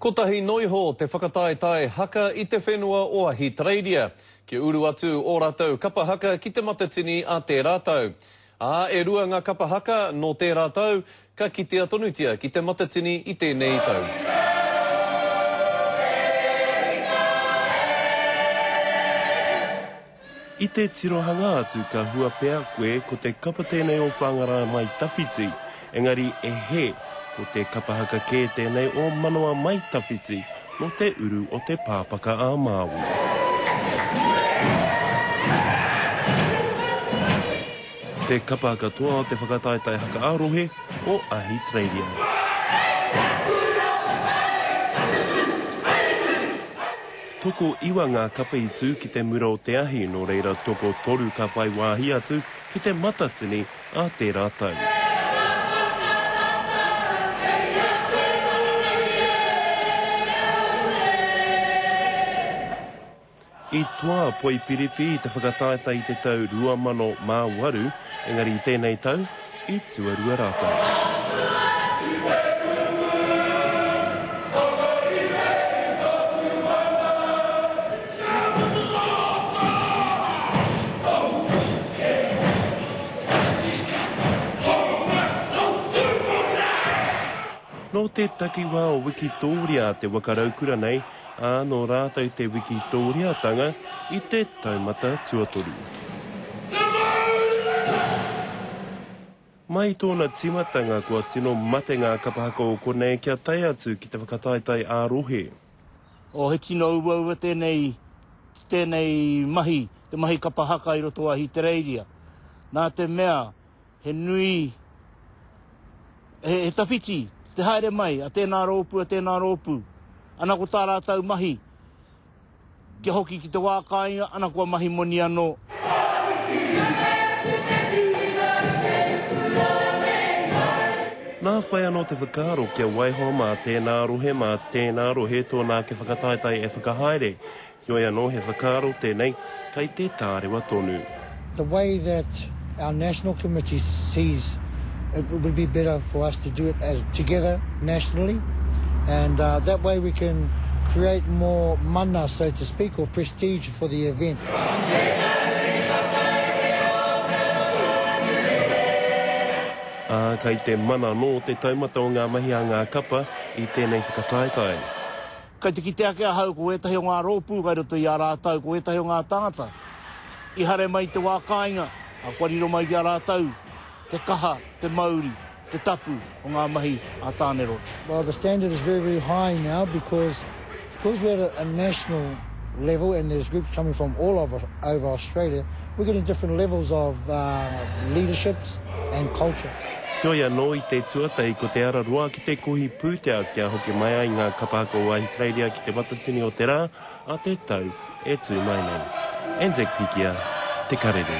Kotahi noiho te whakataetai haka I te whenua o Ahitereiria. Ki uru atu o rātou kapa haka ki te matatini a te rātou. E rua ngā kapa haka no te rātou, ka kitea tonutia ki te matatini I tēnei tau. I te tirohanga atu ka hua pea koe ko te kapa tēnei o whangara mai tawhiti, engari e he ko te kapahaka kē tēnei o manoa mai tawhiti no te uru o te pāpaka a Māui. Te kapahaka toa o te whakataetai haka ārohe o Ahitereiria. Toko iwa ngā kapa I tū ki te mura o te ahi, no reira toko toru ka whai wāhi atu ki te matatini a te rātou. I toa poi piripi I te whakataeta I te tau 2008, engari I tēnei tau, I tuarua rātou. No te takiwā o Wikitoria te wakaraukura nei, no rātou te Wikitoria tanga I te taumata tuatoru. Mai tōna timatanga kua tino mate ngā kapahaka o konei kia tai atu ki te whakataetai ārohe. O he tino uaua tēnei mahi, te mahi kapahaka I roto a Ahitereiria. Nā te mea, he nui, he tawhiti, te haere mai, a tēnā rōpu, ana ko tā rātau mahi, kia hoki ki te wākāinga, ana kua mahi moni anō. Nā whai anō te whakaaro kia waiho mā tēnā rohe mā tēnā rohe tōnā ke whakataetai e whakahaere. Kioi anō he whakaaro tēnei, kai te tārewa tonu. The way that our National Committee sees it would be better for us to do it as together nationally, and that way we can create more mana, so to speak, or prestige for the event. Kai te mana no te taumata o ngā mahi a ngā kapa I tēnei whakataetai. Kai te kitea kia hau ko etahi o ngā rōpū, kai roto I a rātau ko etahi o ngā tangata. I hare mai te wākāinga, a kwariro mai ki a rātau, te kaha, te mauri, te tapu o ngā mahi a tāne roto. Well, the standard is very, very high now because we're at a national level and there's groups coming from all over Australia, we're getting different levels of leaderships and culture. Kioi anō I te tuatai ko te ararua ki te kohi pūtea kia hoki mai ai ngā kapahaka o Ahitereiria ki te matatini o te rā, a te tau e tū mai nei. Anzac Pikia, te karere.